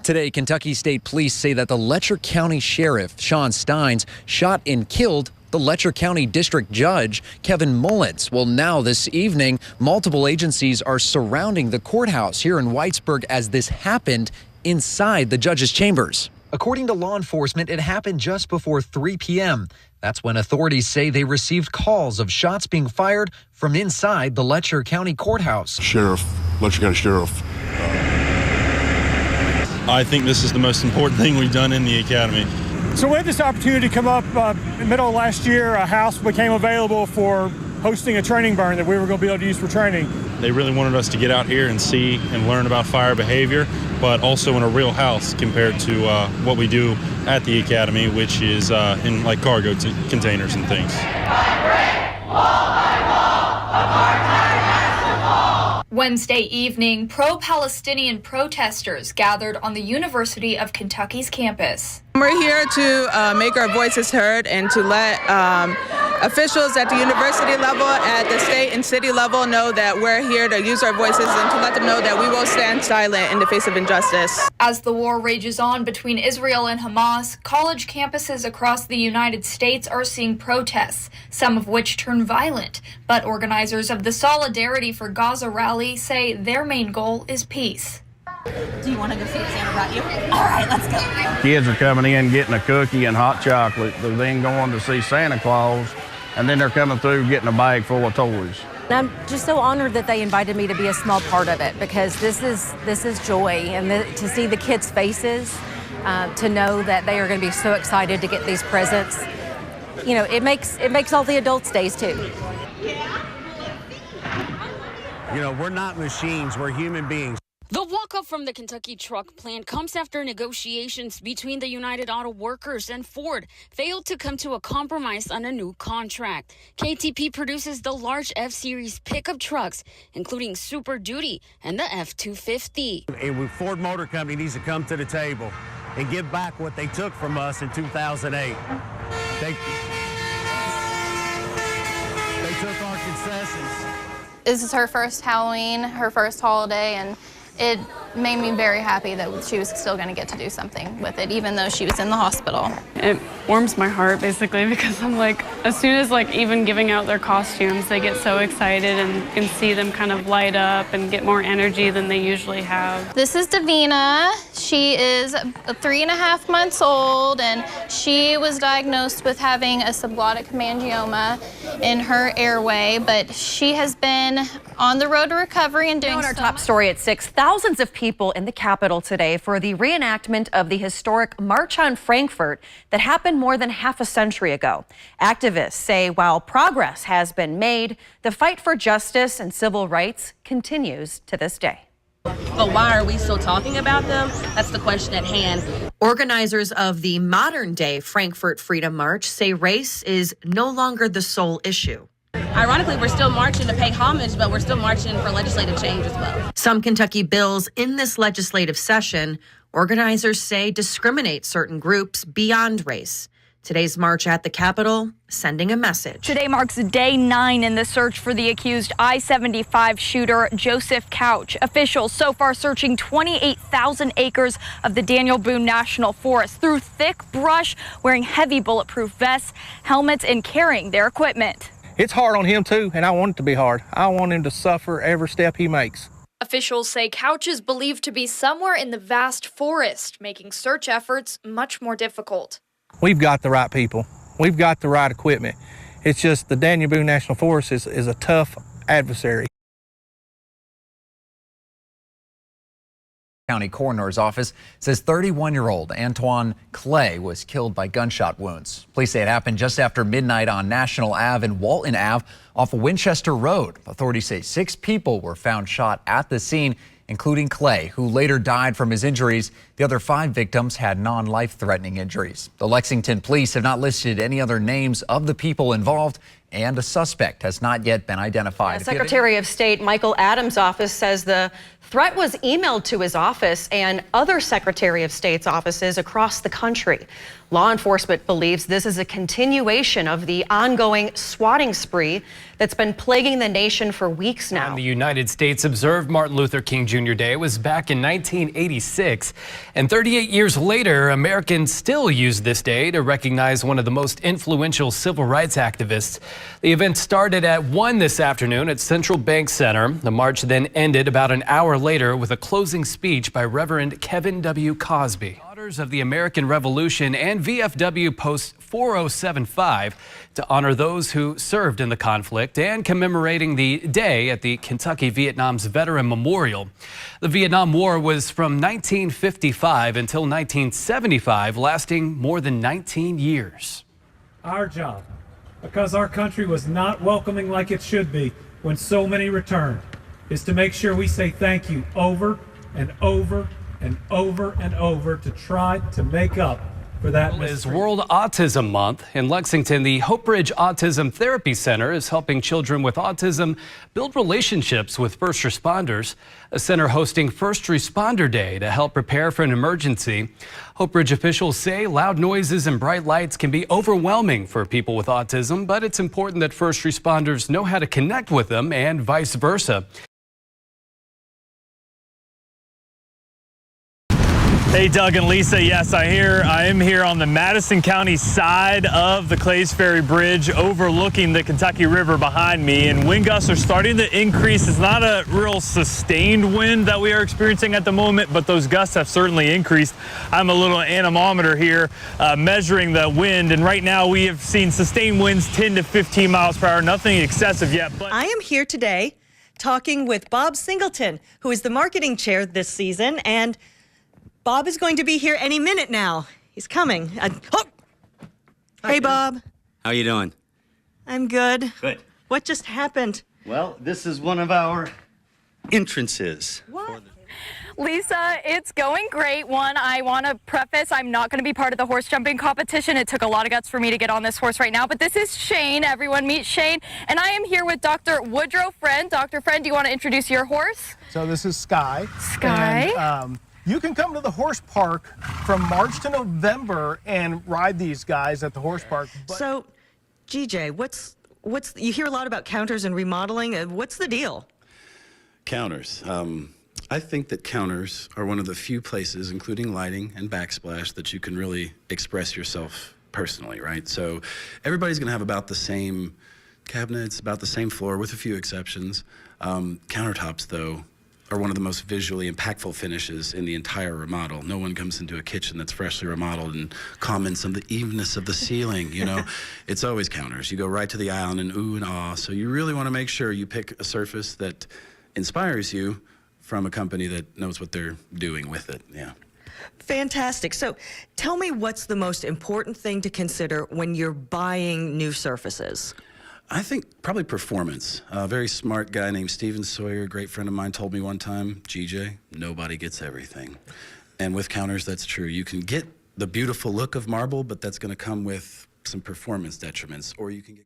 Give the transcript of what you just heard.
Today, Kentucky State Police say that the Letcher County Sheriff, Sean Steins, shot and killed the Letcher County District Judge, Kevin Mullins. Well, now this evening, multiple agencies are surrounding the courthouse here in Whitesburg as this happened inside the judge's chambers. According to law enforcement, it happened just before 3 p.m. That's when authorities say they received calls of shots being fired from inside the Letcher County Courthouse. Letcher County Sheriff. I think this is the most important thing we've done in the academy. So we had this opportunity come up in the middle of last year. A house became available for hosting a training burn that we were going to be able to use for training. They really wanted us to get out here and see and learn about fire behavior, but also in a real house compared to what we do at the academy, which is in like cargo containers and things. Wednesday evening, pro-Palestinian protesters gathered on the University of Kentucky's campus. We're here to make our voices heard and to let officials at the university level, at the state and city level know that we're here to use our voices and to let them know that we will stand silent in the face of injustice. As the war rages on between Israel and Hamas, college campuses across the United States are seeing protests, some of which turn violent. But organizers of the Solidarity for Gaza rally say their main goal is peace. Do you want to go see if Santa brought you? All right, let's go. Kids are coming in, getting a cookie and hot chocolate. They're then going to see Santa Claus, and then they're coming through getting a bag full of toys. I'm just so honored that they invited me to be a small part of it, because this is joy, and to see the kids' faces, to know that they are going to be so excited to get these presents. You know, it makes all the adults' days too. You know, we're not machines, we're human beings. The walkout from the Kentucky truck plant comes after negotiations between the United Auto Workers and Ford failed to come to a compromise on a new contract. KTP produces the large F-Series pickup trucks, including Super Duty and the F-250. And Ford Motor Company needs to come to the table and give back what they took from us in 2008. They took our concessions. This is her first Halloween, her first holiday, and it made me very happy that she was still going to get to do something with it, even though she was in the hospital. It warms my heart, basically, because I'm like, as soon as even giving out their costumes, they get so excited and can see them kind of light up and get more energy than they usually have. This is Davina. She is 3.5 months old, and she was diagnosed with having a subglottic hemangioma in her airway, but she has been on the road to recovery and doing our top story at 6. Thousands of people in the Capitol today for the reenactment of the historic March on Frankfurt that happened more than half a century ago. Activists say while progress has been made, the fight for justice and civil rights continues to this day. But why are we still talking about them? That's the question at hand. Organizers of the modern-day Frankfurt Freedom March say race is no longer the sole issue. Ironically, we're still marching to pay homage, but we're still marching for legislative change as well. Some Kentucky bills in this legislative session, organizers say discriminate certain groups beyond race. Today's march at the Capitol sending a message. Today marks day 9 in the search for the accused I-75 shooter, Joseph Couch. Officials so far searching 28,000 acres of the Daniel Boone National Forest through thick brush, wearing heavy bulletproof vests, helmets, and carrying their equipment. It's hard on him, too, and I want it to be hard. I want him to suffer every step he makes. Officials say Couch is believed to be somewhere in the vast forest, making search efforts much more difficult. We've got the right people. We've got the right equipment. It's just the Daniel Boone National Forest is a tough adversary. County Coroner's Office says 31-year-old Antoine Clay was killed by gunshot wounds. Police say it happened just after midnight on National Ave and Walton Ave off of Winchester Road. Authorities say 6 people were found shot at the scene, including Clay, who later died from his injuries. The other 5 victims had non-life-threatening injuries. The Lexington police have not listed any other names of the people involved and a suspect has not yet been identified. Secretary of State Michael Adams' office says the threat was emailed to his office and other Secretary of State's offices across the country. Law enforcement believes this is a continuation of the ongoing swatting spree that's been plaguing the nation for weeks now. The United States observed Martin Luther King Jr. Day was back in 1986, and 38 years later, Americans still use this day to recognize one of the most influential civil rights activists. The event started at 1 this afternoon at Central Bank Center. The march then ended about an hour later with a closing speech by Reverend Kevin W. Cosby. Daughters of the American Revolution and VFW Post 4075 to honor those who served in the conflict and commemorating the day at the Kentucky Vietnam's Veteran Memorial. The Vietnam War was from 1955 until 1975, lasting more than 19 years. Our job, because our country was not welcoming like it should be when so many returned, is to make sure we say thank you over and over and over and over to try to make up for that. It is World Autism Month. In Lexington, the Hope Bridge Autism Therapy Center is helping children with autism build relationships with first responders. A center hosting First Responder Day to help prepare for an emergency. Hope Bridge officials say loud noises and bright lights can be overwhelming for people with autism, but it's important that first responders know how to connect with them and vice versa. Hey, Doug and Lisa. Yes, I am here on the Madison County side of the Clays Ferry Bridge overlooking the Kentucky River behind me, and wind gusts are starting to increase. It's not a real sustained wind that we are experiencing at the moment, but those gusts have certainly increased. I'm a little anemometer here measuring the wind, and right now we have seen sustained winds 10 to 15 miles per hour, nothing excessive yet. But I am here today talking with Bob Singleton, who is the marketing chair this season, and Bob is going to be here any minute now. He's coming. Hey, Bob. How you doing? I'm good. Good. What just happened? Well, this is one of our entrances. What? Lisa, it's going great. One, I want to preface, I'm not going to be part of the horse jumping competition. It took a lot of guts for me to get on this horse right now, but this is Shane. Everyone meet Shane. And I am here with Dr. Woodrow Friend. Dr. Friend, do you want to introduce your horse? So this is Sky. Sky. And, you can come to the horse park from March to November and ride these guys at the horse park. So, GJ, what's you hear a lot about counters and remodeling. What's the deal? Counters. I think that counters are one of the few places, including lighting and backsplash, that you can really express yourself personally, right? So everybody's going to have about the same cabinets, about the same floor, with a few exceptions. Countertops, though, are one of the most visually impactful finishes in the entire remodel. No one comes into a kitchen that's freshly remodeled and comments on the evenness of the ceiling, you know. It's always counters. You go right to the island and ooh and ah. So you really want to make sure you pick a surface that inspires you from a company that knows what they're doing with it, yeah. Fantastic. So tell me, what's the most important thing to consider when you're buying new surfaces? I think probably performance. A very smart guy named Steven Sawyer, a great friend of mine, told me one time, GJ, nobody gets everything. And with counters, that's true. You can get the beautiful look of marble, but that's going to come with some performance detriments, or you can get